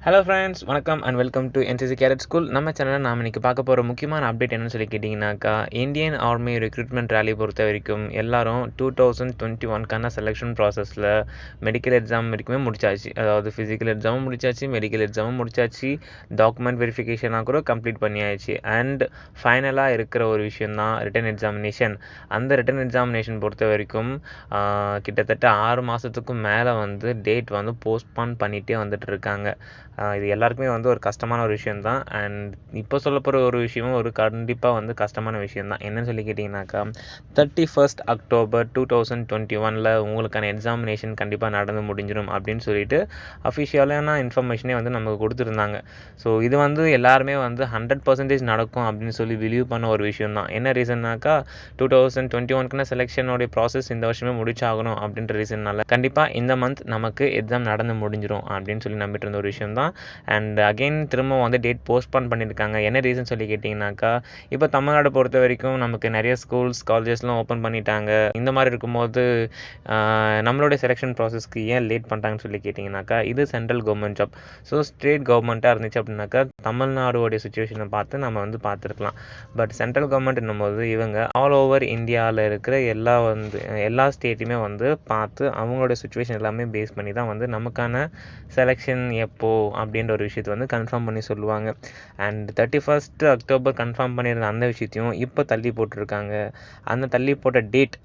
Hello friends, வணக்கம் and welcome to NCC cadet school. நம்ம சேனலில் நாம் இன்றைக்கி பார்க்க போகிற முக்கியமான அப்டேட் என்னன்னு சொல்லி கேட்டிங்கனாக்கா, இந்தியன் ஆர்மி ரெக்ரூட்மெண்ட் ரேலி பொறுத்த வரைக்கும் எல்லாரும் 2021க்கான செலெக்ஷன் ப்ராசஸில் மெடிக்கல் எக்ஸாம் வரைக்குமே முடிச்சாச்சு. அதாவது ஃபிசிக்கல் எக்ஸாமும் முடிச்சாச்சு, மெடிக்கல் எக்ஸாமும் முடிச்சாச்சு, டாக்குமெண்ட் வெரிஃபிகேஷனாக கூட கம்ப்ளீட் பண்ணியாச்சு. அண்ட் ஃபைனலாக இருக்கிற ஒரு விஷயம் தான் ரிட்டன் எக்ஸாமினேஷன். அந்த ரிட்டன் எக்ஸாமினேஷன் பொறுத்த வரைக்கும் கிட்டத்தட்ட 6 மாதத்துக்கும் மேலே டேட் போஸ்ட்பான் பண்ணிகிட்டே வந்துட்டு இருக்காங்க. இது எல்லாருக்குமே ஒரு கஷ்டமான ஒரு விஷயந்தான். அண்ட் இப்போ சொல்ல போகிற ஒரு விஷயமும் கண்டிப்பாக கஷ்டமான விஷயந்தான். என்னன்னு சொல்லி கேட்டிங்கனாக்கா, 31st அக்டோபர் 2021 உங்களுக்கான எக்ஸாமினேஷன் கண்டிப்பாக நடந்து முடிஞ்சிடும் அப்படின்னு சொல்லிட்டு அஃபிஷியலான இன்ஃபர்மேஷனே நமக்கு கொடுத்துருந்தாங்க. ஸோ இது எல்லாருமே 100% நடக்கும் அப்படின்னு சொல்லி பிலீவ் பண்ண ஒரு விஷயம் தான். என்ன ரீசன்னாக்கா, 2021க்கான செலெக்ஷனோடைய ப்ராசஸ் இந்த வருஷமே முடிச்சாகணும் அப்படின்ற ரீசன்னால கண்டிப்பாக இந்த மந்த் நமக்கு எக்ஸாம் நடந்து முடிஞ்சிடும் அப்படின்னு சொல்லி நம்பிட்டு இருந்த ஒரு விஷயம் தான். அண்ட் அகெயின் திரும்ப டேட் போஸ்ட்பான் பண்ணியிருக்காங்க. என்ன ரீசன் சொல்லி கேட்டிங்கனாக்கா, இப்போ தமிழ்நாடு பொறுத்த வரைக்கும் நமக்கு நிறைய ஸ்கூல்ஸ் காலேஜஸ்லாம் ஓப்பன் பண்ணிட்டாங்க. இந்த மாதிரி இருக்கும்போது நம்மளுடைய செலெக்ஷன் ப்ராசஸ்க்கு ஏன் லேட் பண்ணுறாங்கன்னு சொல்லி கேட்டிங்கனாக்கா, இது central government job. So state கவர்மெண்ட்டாக இருந்துச்சு அப்படின்னாக்கா தமிழ்நாடுடைய சுச்சுவேஷனை பார்த்து நம்ம பார்த்துருக்கலாம். பட் சென்ட்ரல் கவர்மெண்ட் என்னும்போது இவங்க ஆல் ஓவர் இந்தியாவில் இருக்கிற எல்லா ஸ்டேட்டையுமே பார்த்து அவங்களோட சுச்சுவேஷன் எல்லாமே பேஸ் பண்ணி தான் நமக்கான செலெக்ஷன் எப்போ அப்படின்ற ஒரு விஷயத்தை கன்ஃபார்ம் பண்ணி சொல்லுவாங்க. அண்ட் 31st அக்டோபர் கன்ஃபார்ம் பண்ணியிருந்த அந்த விஷயத்தையும் இப்போ தள்ளி போட்டிருக்காங்க. அந்த தள்ளி போட்ட டேட்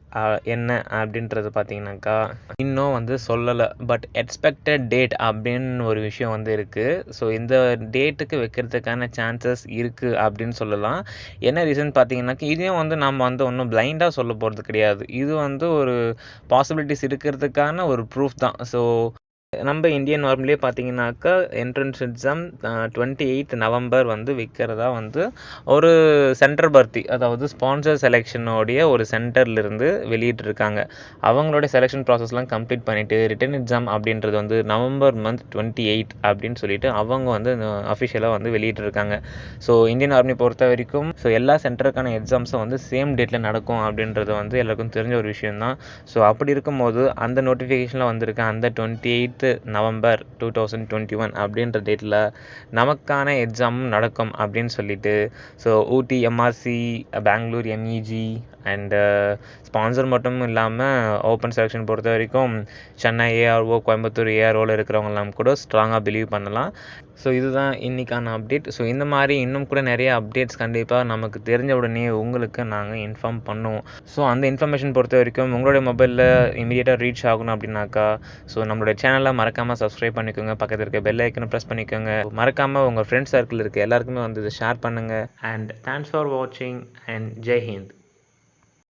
என்ன அப்படின்றது பார்த்தீங்கன்னாக்கா இன்னும் சொல்லலை. பட் எக்ஸ்பெக்டட் டேட் அப்படின்னு ஒரு விஷயம் இருக்குது. ஸோ இந்த டேட்டுக்கு வைக்கிறதுக்கான சான்சஸ் இருக்குது அப்படின்னு சொல்லலாம். என்ன ரீசன் பார்த்தீங்கன்னாக்கா, இதையும் நம்ம ஒன்றும் பிளைண்டாக சொல்ல போகிறது கிடையாது. இது ஒரு பாசிபிலிட்டிஸ் இருக்கிறதுக்கான ஒரு ப்ரூஃப் தான். ஸோ நம்ம இந்தியன் ஆர்மிலே பார்த்தீங்கன்னாக்கா என்ட்ரன்ஸ் எக்ஸாம் 28th நவம்பர் வைக்கிறதா ஒரு சென்டர் பர்த்தி, அதாவது ஸ்பான்சர் செலெக்ஷனோடைய ஒரு சென்டர்லேருந்து வெளியிட்டிருக்காங்க. அவங்களோட செலெக்ஷன் ப்ராசஸ்லாம் கம்ப்ளீட் பண்ணிவிட்டு ரிட்டன் எக்ஸாம் அப்படின்றது நவம்பர் மந்த் 28 அப்படின்னு சொல்லிட்டு அவங்க அஃபிஷியலாக வெளியிட்டிருக்காங்க. ஸோ இந்தியன் ஆர்மி பொறுத்த வரைக்கும் எல்லா சென்டருக்கான எக்ஸாம்ஸும் சேம் டேட்டில் நடக்கும் அப்படின்றது எல்லாருக்கும் தெரிஞ்ச ஒரு விஷயம்தான். ஸோ அப்படி இருக்கும்போது அந்த நோட்டிஃபிகேஷனில் வந்திருக்க அந்த 28th நவம்பர் 2021 அப்படின்ற டேட்டில் நமக்கான எக்ஸாமும் நடக்கும் அப்படின்னு சொல்லிட்டு so Ooty MRC, Bangalore MEG and sponsor மட்டும் இல்லாமல் ஓப்பன் செலெக்ஷன் பொறுத்த வரைக்கும் சென்னை ஏஆர்ஓ, கோயம்புத்தூர் ஏஆர்ஓவில் இருக்கிறவங்கலாம் கூட ஸ்ட்ராங்காக பிலீவ் பண்ணலாம். ஸோ இதுதான் இன்றைக்கான அப்டேட். ஸோ இந்த மாதிரி இன்னும் கூட நிறைய அப்டேட்ஸ் கண்டிப்பாக நமக்கு தெரிஞ்ச உடனே உங்களுக்கு நாங்கள் இன்ஃபார்ம் பண்ணுவோம். ஸோ அந்த இன்ஃபர்மேஷன் பொறுத்த வரைக்கும் உங்களுடைய மொபைலில் இமீடியட்டாக ரீச் ஆகணும் அப்படின்னாக்கா, ஸோ நம்மளுடைய சேனலை மறக்காமல் சப்ஸ்கிரைப் பண்ணிக்கோங்க. பக்கத்தில் இருக்க பெல் ஐக்கனை ப்ரெஸ் பண்ணிக்கோங்க. மறக்காமல் உங்கள் ஃப்ரெண்ட்ஸ் சர்க்கிள் இருக்க எல்லாருக்குமே இதை ஷேர் பண்ணுங்கள். அண்ட் தேங்க்ஸ் ஃபார் வாட்சிங் அண்ட் ஜெய் ஹிந்த்.